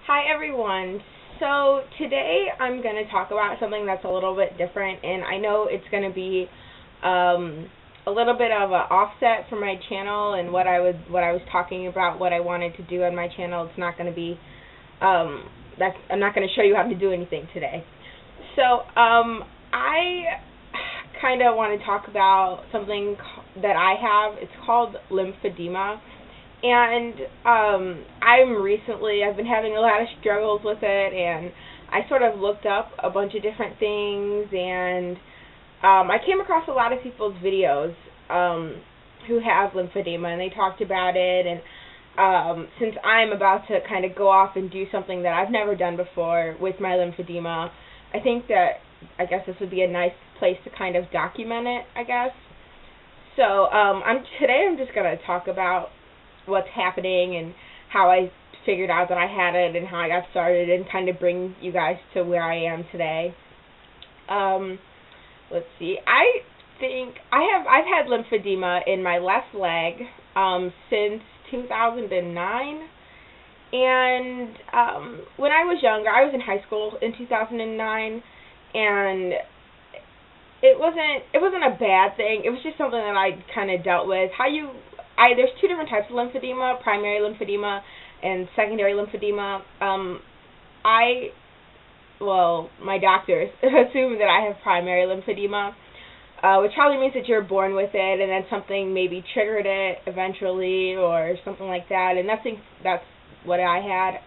Hi everyone. So today I'm going to talk about something that's a little bit different, and I know it's going to be a little bit of an offset for my channel and what I was talking about, what I wanted to do on my channel. It's not going to be I'm not going to show you how to do anything today. So I kind of want to talk about something that I have. It's called lymphedema. And I've been having a lot of struggles with it, and I sort of looked up a bunch of different things, and I came across a lot of people's videos who have lymphedema, and they talked about it, and since I'm about to kind of go off and do something that I've never done before with my lymphedema, I guess this would be a nice place to kind of document it, I guess. So today I'm just going to talk about what's happening and how I figured out that I had it and how I got started, and kind of bring you guys to where I am today. Let's see. I've had lymphedema in my left leg since 2009. And when I was younger, I was in high school in 2009, and it wasn't a bad thing. It was just something that I kind of dealt with. There's two different types of lymphedema: primary lymphedema and secondary lymphedema. My doctors assume that I have primary lymphedema, which probably means that you're born with it, and then something maybe triggered it eventually, or something like that. And that's what I had.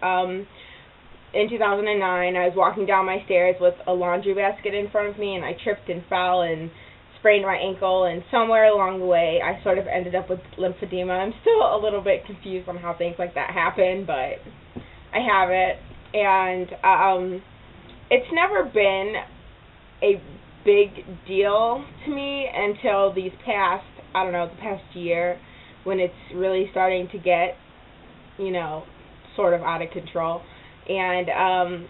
In 2009, I was walking down my stairs with a laundry basket in front of me, and I tripped and fell and sprained my ankle, and somewhere along the way I sort of ended up with lymphedema. I'm still a little bit confused on how things like that happen, but I have it, and it's never been a big deal to me until the past year, when it's really starting to get, sort of out of control. And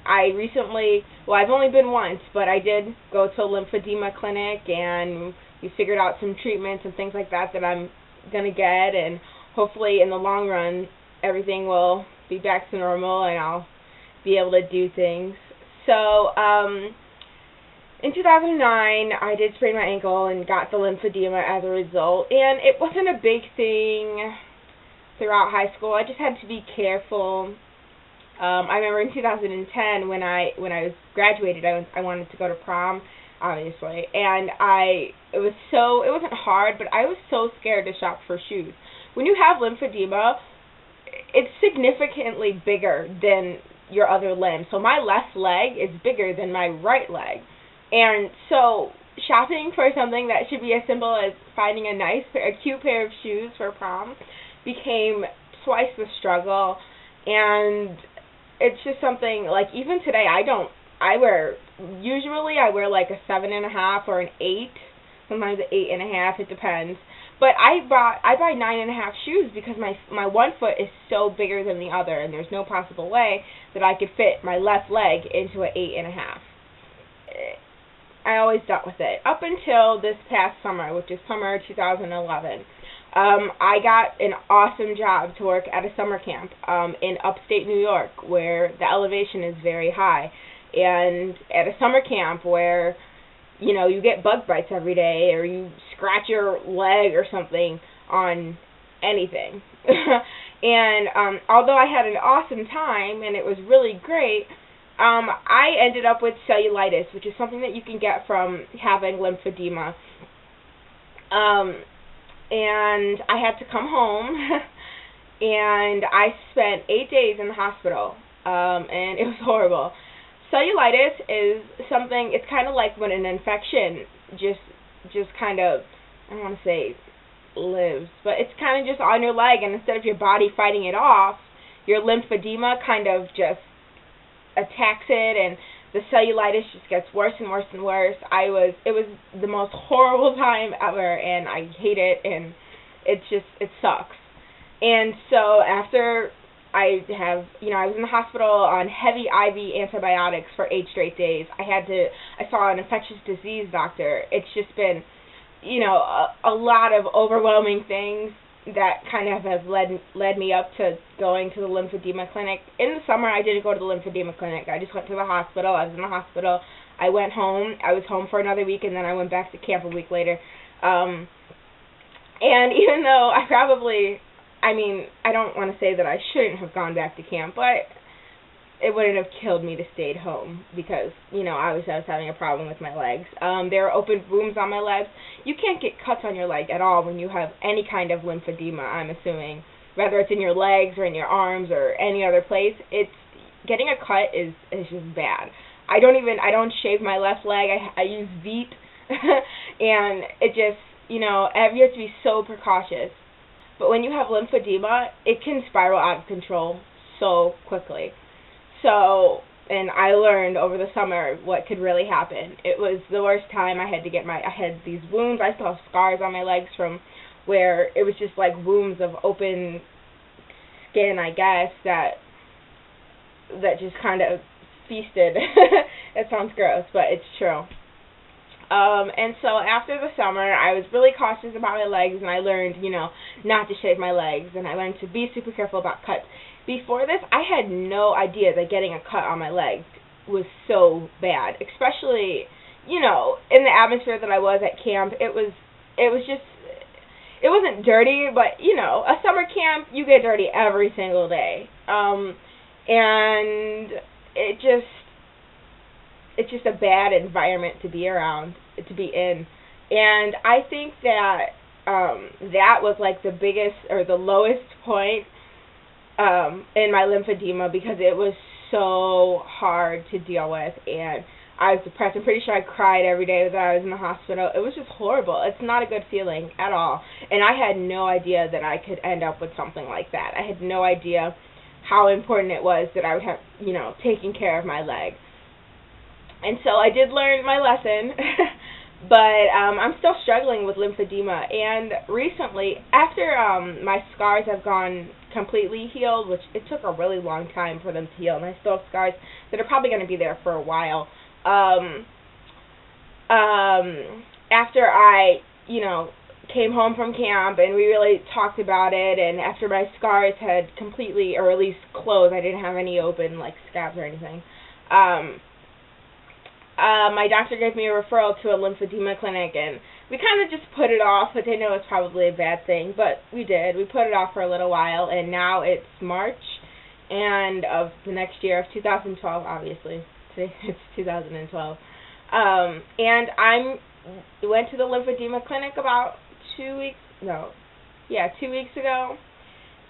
I've only been once, but I did go to a lymphedema clinic, and we figured out some treatments and things like that I'm going to get, and hopefully in the long run everything will be back to normal and I'll be able to do things. So in 2009 I did sprain my ankle and got the lymphedema as a result, and it wasn't a big thing throughout high school. I just had to be careful. I remember in 2010 when I was graduated, I wanted to go to prom, obviously, and it wasn't hard, but I was so scared to shop for shoes. When you have lymphedema, it's significantly bigger than your other limb. So my left leg is bigger than my right leg, and so shopping for something that should be as simple as finding a cute pair of shoes for prom became twice the struggle. And it's just something, like, even today usually I wear like a 7.5 or an 8, sometimes an 8.5, it depends. But I buy 9.5 shoes because my one foot is so bigger than the other, and there's no possible way that I could fit my left leg into an 8.5. I always dealt with it up until this past summer, which is summer 2011. I got an awesome job to work at a summer camp in upstate New York, where the elevation is very high, and at a summer camp where you get bug bites every day, or you scratch your leg or something on anything. And although I had an awesome time and it was really great, I ended up with cellulitis, which is something that you can get from having lymphedema. And I had to come home, and I spent 8 days in the hospital, and it was horrible. Cellulitis is something, it's kind of like when an infection just kind of, I don't want to say lives, but it's kind of just on your leg, and instead of your body fighting it off, your lymphedema kind of just attacks it, and the cellulitis just gets worse and worse and worse. It was the most horrible time ever, and I hate it, and it sucks. And so after I was in the hospital on heavy IV antibiotics for 8 straight days. I saw an infectious disease doctor. It's just been, a lot of overwhelming things that kind of has led me up to going to the lymphedema clinic. In the summer, I didn't go to the lymphedema clinic. I just went to the hospital. I was in the hospital. I went home. I was home for another week, and then I went back to camp a week later. And even though I don't want to say that I shouldn't have gone back to camp, but it wouldn't have killed me to stay home because, I was having a problem with my legs. There are open wounds on my legs. You can't get cuts on your leg at all when you have any kind of lymphedema, I'm assuming. Whether it's in your legs or in your arms or any other place, getting a cut is just bad. I don't shave my left leg. I use Veet, and it just, you have to be so precautious. But when you have lymphedema, it can spiral out of control so quickly. So, and I learned over the summer what could really happen. It was the worst time. I had these wounds. I still have scars on my legs from where it was just like wounds of open skin, I guess, that just kind of feasted. It sounds gross, but it's true. And so after the summer, I was really cautious about my legs, and I learned, not to shave my legs, and I learned to be super careful about cuts. Before this, I had no idea that getting a cut on my leg was so bad, especially, in the atmosphere that I was at camp. It wasn't dirty, but, a summer camp, you get dirty every single day. And it's just a bad environment to be around, to be in. And I think that that was like the biggest or the lowest point in my lymphedema, because it was so hard to deal with, and I was depressed. I'm pretty sure I cried every day that I was in the hospital. It was just horrible. It's not a good feeling at all. And I had no idea that I could end up with something like that. I had no idea how important it was that I would have, taken care of my leg. And so I did learn my lesson, but I'm still struggling with lymphedema. And recently, after my scars have gone completely healed, which it took a really long time for them to heal, and I still have scars that are probably going to be there for a while. After I, came home from camp and we really talked about it, and after my scars had completely, or at least closed, I didn't have any open, like, scabs or anything, my doctor gave me a referral to a lymphedema clinic, and we kind of just put it off, but they know it's probably a bad thing, but we did. We put it off for a little while, and now it's March and of the next year, of 2012, obviously. It's 2012. And I went to the lymphedema clinic about 2 weeks ago,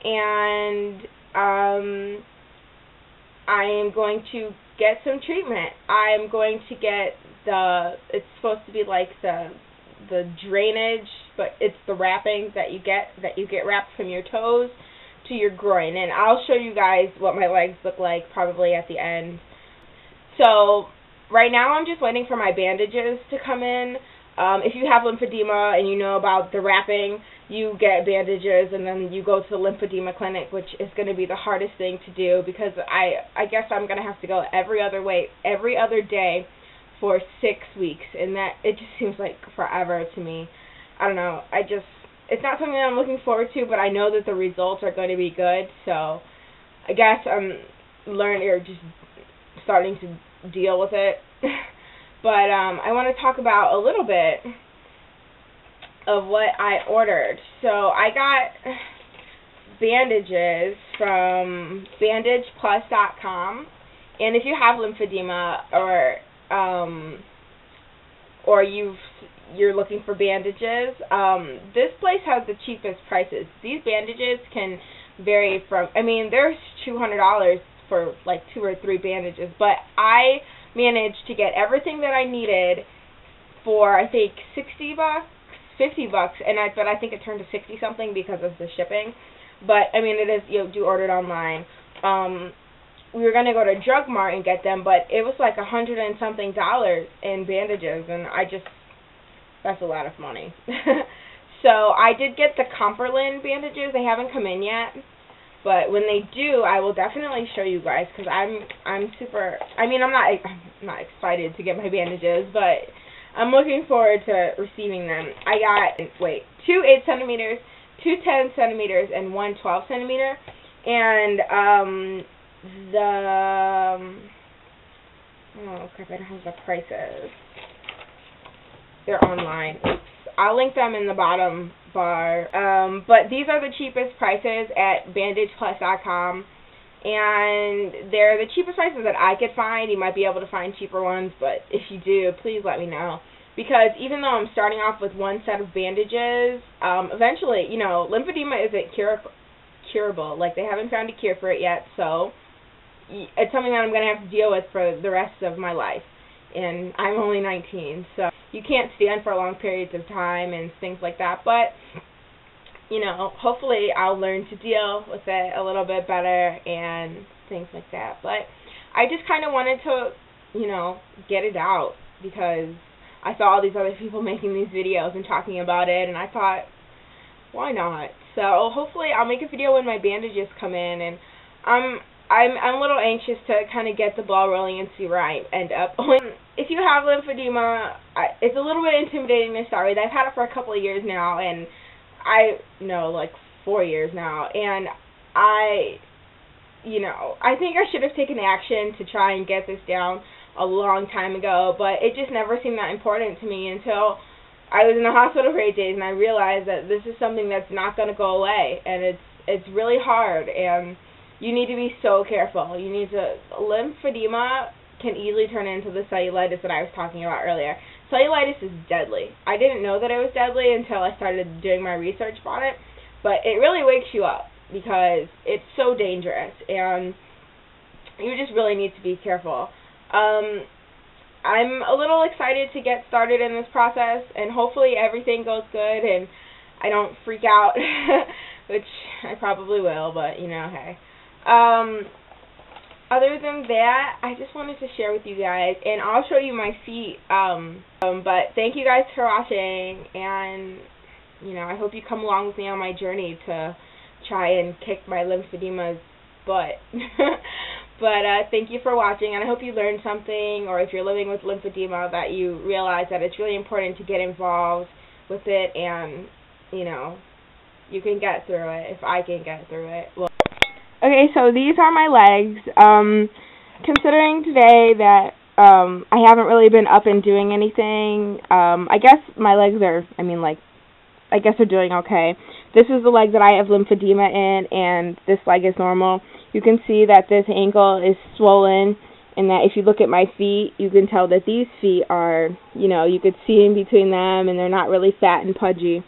and I am going to get some treatment. I'm going to get it's supposed to be like the drainage, but it's the wrapping that you get wrapped from your toes to your groin, and I'll show you guys what my legs look like probably at the end. So right now I'm just waiting for my bandages to come in. If you have lymphedema and you know about the wrapping, you get bandages, and then you go to the lymphedema clinic, which is going to be the hardest thing to do, because I guess I'm going to have to go every other day for 6 weeks, and that, it just seems like forever to me. I don't know. It's not something that I'm looking forward to, but I know that the results are going to be good, so I guess I'm learning, or just starting to deal with it. But I want to talk about a little bit of what I ordered. So I got bandages from bandageplus.com, and if you have lymphedema or you're looking for bandages, this place has the cheapest prices. These bandages can vary from, there's $200 for like 2 or 3 bandages, but I managed to get everything that I needed for, I think, $60, $50, but I think it turned to 60 something because of the shipping. But it is, do order it online. We were gonna go to Drug Mart and get them, but it was like $100 and something in bandages, and that's a lot of money. So I did get the Comperlin bandages. They haven't come in yet, but when they do, I will definitely show you guys, because I'm super. I'm not excited to get my bandages, but I'm looking forward to receiving them. I got 2 8 centimeters, 2 10 centimeters and 1 12 centimeter. And oh crap, I don't have the prices. They're online. Oops. I'll link them in the bottom bar. But these are the cheapest prices at bandageplus.com. And they're the cheapest prices that I could find. You might be able to find cheaper ones, but if you do, please let me know. Because even though I'm starting off with one set of bandages, eventually, you know, lymphedema isn't curable. Like, they haven't found a cure for it yet, so it's something that I'm going to have to deal with for the rest of my life. And I'm only 19, so you can't stand for long periods of time and things like that. But you know, hopefully I'll learn to deal with it a little bit better and things like that. But I just kind of wanted to, you know, get it out because I saw all these other people making these videos and talking about it, and I thought, why not? So hopefully I'll make a video when my bandages come in, and I'm a little anxious to kind of get the ball rolling and see where I end up. If you have lymphedema, it's a little bit intimidating to start with. I've had it for a couple of years now, and like 4 years now, and I think I should have taken action to try and get this down a long time ago, but it just never seemed that important to me until I was in the hospital for 8 days, and I realized that this is something that's not going to go away, and it's really hard, and you need to be so careful. Lymphedema can easily turn into the cellulitis that I was talking about earlier. Cellulitis is deadly. I didn't know that it was deadly until I started doing my research on it, but it really wakes you up because it's so dangerous, and you just really need to be careful. I'm a little excited to get started in this process, and hopefully everything goes good and I don't freak out, which I probably will, but hey. Other than that, I just wanted to share with you guys, and I'll show you my feet, but thank you guys for watching, and, I hope you come along with me on my journey to try and kick my lymphedema's butt. But thank you for watching, and I hope you learned something, or if you're living with lymphedema, that you realize that it's really important to get involved with it, and, you can get through it, if I can get through it. Well, okay, so these are my legs. Considering today that I haven't really been up and doing anything, I guess my legs are, I guess they're doing okay. This is the leg that I have lymphedema in, and this leg is normal. You can see that this ankle is swollen, and that if you look at my feet, you can tell that these feet are, you could see in between them, and they're not really fat and pudgy,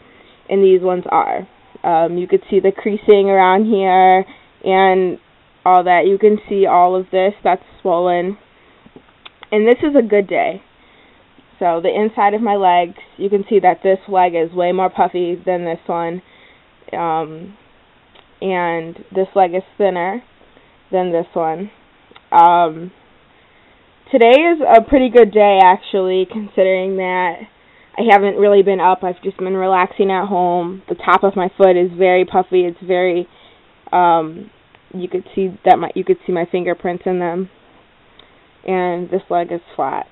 and these ones are. You could see the creasing around here, and all that. You can see all of this that's swollen, and this is a good day. So the inside of my legs, you can see that this leg is way more puffy than this one, and this leg is thinner than this one. Today is a pretty good day, actually, considering that I haven't really been up. I've just been relaxing at home. The top of my foot is very puffy. It's very you could see my fingerprints in them, and this leg is flat.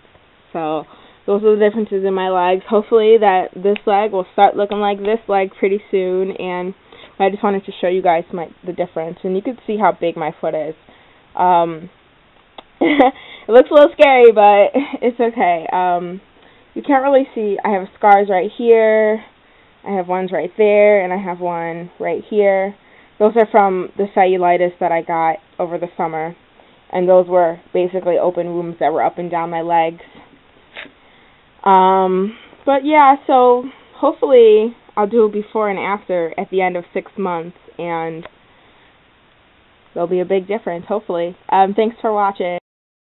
So those are the differences in my legs. Hopefully that this leg will start looking like this leg pretty soon, and I just wanted to show you guys the difference, and you can see how big my foot is. It looks a little scary, but it's okay. You can't really see. I have scars right here, I have ones right there, and I have one right here. Those are from the cellulitis that I got over the summer, and those were basically open wounds that were up and down my legs. But yeah, so hopefully I'll do a before and after at the end of 6 months, and there'll be a big difference, hopefully. Thanks for watching.